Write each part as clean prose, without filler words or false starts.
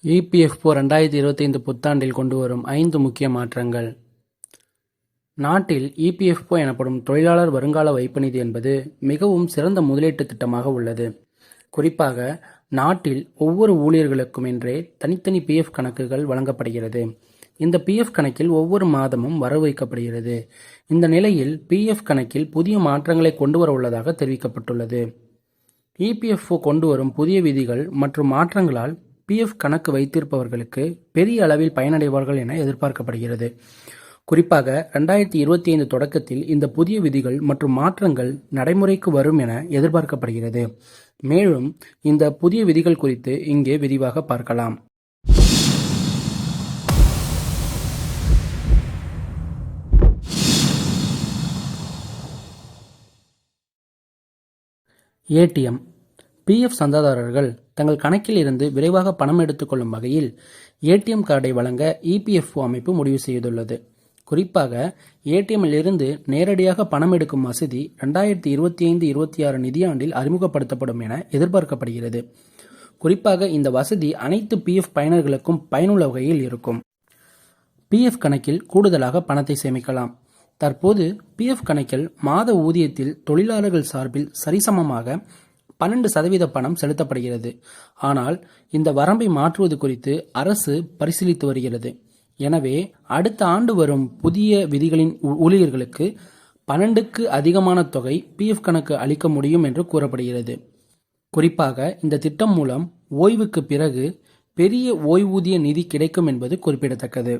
EPFO 2025 புத்தாண்டில் கொண்டு வரும் 5 முக்கிய மாற்றங்கள். நாட்டில் இபிஎஃப்ஓ எனப்படும் தொழிலாளர் வருங்கால வைப்பு நிதி என்பது மிகவும் சிறந்த முதலீட்டு திட்டமாக உள்ளது. குறிப்பாக நாட்டில் ஒவ்வொரு ஊழியர்களுக்கும் என்றே தனித்தனி பிஎஃப் கணக்குகள் வழங்கப்படுகிறது. இந்த பிஎஃப் கணக்கில் ஒவ்வொரு மாதமும் வரவு வைக்கப்படுகிறது. இந்த நிலையில் பிஎஃப் கணக்கில் புதிய மாற்றங்களை கொண்டு வர உள்ளதாக தெரிவிக்கப்பட்டுள்ளது. இபிஎஃப்ஓ கொண்டு வரும் புதிய விதிகள் மற்றும் மாற்றங்களால் பிஎஃப் கணக்கு வைத்திருப்பவர்களுக்கு பெரிய அளவில் பயனடைவார்கள் என எதிர்பார்க்கப்படுகிறது. குறிப்பாக 2025 தொடக்கத்தில் இந்த புதிய விதிகள் மற்றும் மாற்றங்கள் நடைமுறைக்கு வரும் என எதிர்பார்க்கப்படுகிறது. மேலும் இந்த புதிய விதிகள் குறித்து இங்கே விரிவாக பார்க்கலாம். ஏடிஎம். பிஎஃப் சந்தாதாரர்கள் தங்கள் கணக்கில் இருந்து விரைவாக பணம் எடுத்துக்கொள்ளும் வகையில் ஏடிஎம் கார்டை வழங்க இபிஎஃப்ஓ அமைப்பு முடிவு செய்துள்ளது. குறிப்பாக ஏடிஎம்மில் இருந்து நேரடியாக பணம் எடுக்கும் வசதி 2025-26 நிதியாண்டில் அறிமுகப்படுத்தப்படும் என எதிர்பார்க்கப்படுகிறது. குறிப்பாக இந்த வசதி அனைத்து பிஎஃப் பயனர்களுக்கும் பயனுள்ள வகையில் இருக்கும். பிஎஃப் கணக்கில் கூடுதலாக பணத்தை சேமிக்கலாம். தற்போது பிஎஃப் கணக்கில் மாத ஊதியத்தில் தொழிலாளர்கள் சார்பில் சரிசமமாக 12% பணம் செலுத்தப்படுகிறது. ஆனால் இந்த வரம்பை மாற்றுவது குறித்து அரசு பரிசீலித்து வருகிறது. எனவே அடுத்த ஆண்டு வரும் புதிய விதிகளின் ஊழியர்களுக்கு 12க்கு அதிகமான தொகை பிஎஃப் கணக்கு அளிக்க முடியும் என்று கூறப்படுகிறது. குறிப்பாக இந்த திட்டம் மூலம் ஓய்வுக்கு பிறகு பெரிய ஓய்வூதிய நிதி கிடைக்கும் என்பது குறிப்பிடத்தக்கது.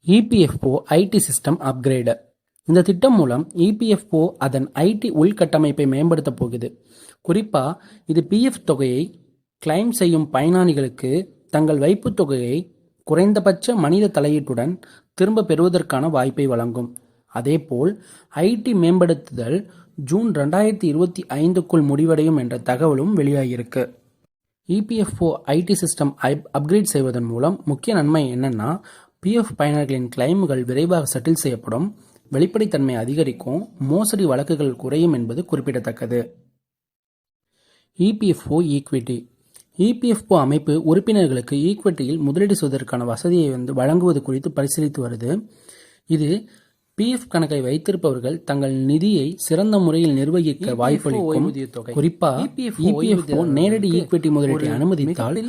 EPFO IT system upgrade. இந்த திட்டம் மூலம் இபிஎஃப்ஓ அதன் ஐடி உள்கட்டமைப்பை மேம்படுத்த போகுது. குறிப்பா இது பிஎஃப் தொகையை கிளைம் செய்யும் பயனாளிகளுக்கு தங்கள் வைப்பு தொகையை குறைந்தபட்ச மனித தலையீட்டுடன் திரும்ப பெறுவதற்கான வாய்ப்பை வழங்கும். அதேபோல் ஐடி மேம்படுத்துதல் ஜூன் 2025க்குள் முடிவடையும் என்ற தகவலும் வெளியாகியிருக்கு. இபிஎஃப்ஓ ஐடி சிஸ்டம் அப்கிரேட் செய்வதன் மூலம் முக்கிய நன்மை என்னன்னா, பிஎஃப் பயனர்களின் கிளைம்கள் விரைவாக செட்டில் செய்யப்படும், வெளிப்படைத்தன்மை அதிகரிக்கும், மோசடி வழக்குகள் குறையும் என்பது குறிப்பிடத்தக்கது. EPFO equity. இபிஎஃப்ஓ அமைப்பு உறுப்பினர்களுக்கு ஈக்விட்டியில் முதலீடு செய்வதற்கான வசதியை வழங்குவது குறித்து பரிசீலித்து வருது. இது பிஎஃப் கணக்கை வைத்திருப்பவர்கள் தங்கள் நிதியை சிறந்த முறையில் நிர்வகிக்க வாய்ப்பளிக்கும். குறிப்பா இபிஎஃப்ஓ நேரடி ஈக்விட்டி முதலீட்டை அனுமதித்தால்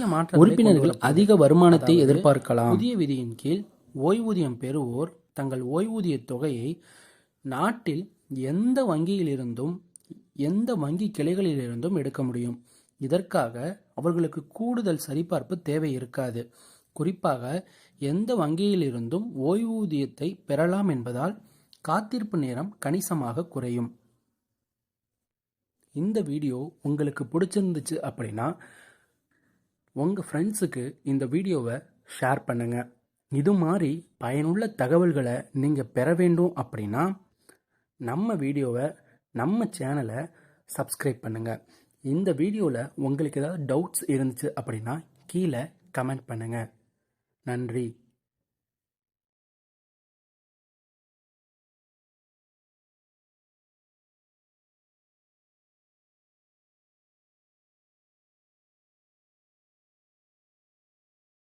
உறுப்பினர்கள் அதிக வருமானத்தை எதிர்பார்க்கலாம். புதிய விதியின் கீழ் ஓய்வூதியம் பெறுவோர் தங்கள் ஓய்வூதிய தொகையை நாட்டில் எந்த வங்கியிலிருந்தும் எந்த வங்கி கிளைகளிலிருந்தும் எடுக்க முடியும். இதற்காக அவர்களுக்கு கூடுதல் சரிபார்ப்பு தேவை இருக்காது. குறிப்பாக எந்த வங்கியிலிருந்தும் ஓய்வூதியத்தை பெறலாம் என்பதால் காத்திருப்பு நேரம் கணிசமாக குறையும். இந்த வீடியோ உங்களுக்கு பிடிச்சிருந்துச்சு அப்படின்னா உங்கள் ஃப்ரெண்ட்ஸுக்கு இந்த வீடியோவை ஷேர் பண்ணுங்க. இது மாதிரி பயனுள்ள தகவல்களை நீங்கள் பெற வேண்டும் அப்படின்னா நம்ம வீடியோவை நம்ம சேனலை சப்ஸ்கிரைப் பண்ணுங்கள். இந்த வீடியோவில் உங்களுக்கு ஏதாவது டவுட்ஸ் இருந்துச்சு அப்படின்னா கீழே கமெண்ட் பண்ணுங்கள். நன்றி.